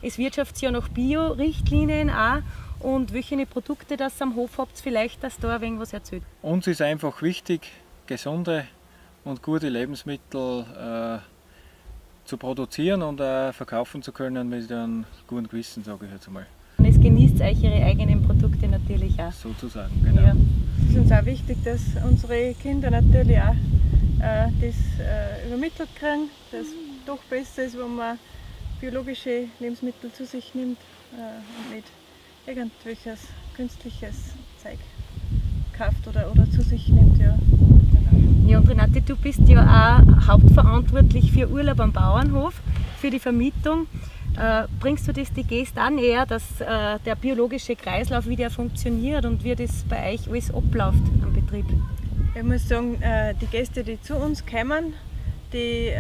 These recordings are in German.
das Wirtschaftsjahr nach Bio-Richtlinien auch und welche Produkte das ihr am Hof habt, vielleicht, dass da ein wenig was erzählt. Uns ist einfach wichtig, gesunde und gute Lebensmittel zu produzieren und verkaufen zu können mit einem guten Gewissen, sage ich jetzt einmal. Und es genießt euch ihre eigenen Produkte natürlich auch. Sozusagen, genau. Ja. Es ist uns auch wichtig, dass unsere Kinder natürlich auch das übermittelt kriegen, dass es doch besser ist, wenn man biologische Lebensmittel zu sich nimmt und nicht irgendwelches künstliches Zeug kauft oder zu sich nimmt. Ja. Genau. Ja, und Renate, du bist ja auch hauptverantwortlich für Urlaub am Bauernhof, für die Vermietung. Bringst du das die Gäste auch näher, dass der biologische Kreislauf wieder funktioniert und wie das bei euch alles abläuft am Betrieb? Ich muss sagen, die Gäste, die zu uns kommen, die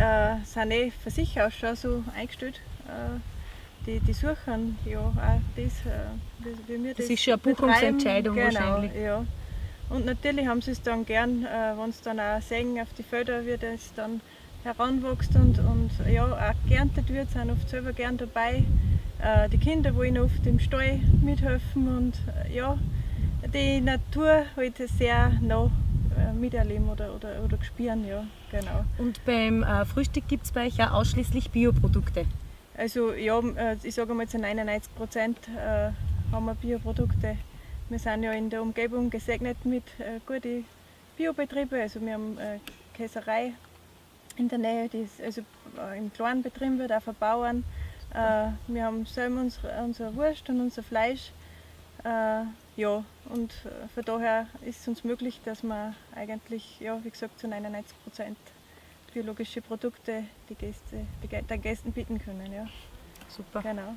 sind von sich aus schon so eingestellt. Die suchen ja auch das, wie wir Das ist schon eine Buchungsentscheidung genau, wahrscheinlich. Ja. Und natürlich haben sie es dann gern, wenn sie dann auch sehen auf die Felder, wie das dann heranwächst und ja, auch geerntet wird, sind oft selber gern dabei. Die Kinder wollen oft im Stall mithelfen und ja, die Natur halt sehr nah miterleben oder spüren, ja, genau. Und beim Frühstück gibt es bei euch auch ausschließlich Bioprodukte? Also ja, ich sage mal zu 99% haben wir Bioprodukte. Wir sind ja in der Umgebung gesegnet mit guten Biobetrieben, also wir haben Käserei in der Nähe, die ist, also im kleinen Betrieb wird auch von Bauern. Wir haben selber unsere Wurst und unser Fleisch. Ja, und von daher ist es uns möglich, dass wir eigentlich, ja, wie gesagt, zu 99% biologische Produkte den Gästen bieten können. Ja. Super. Genau.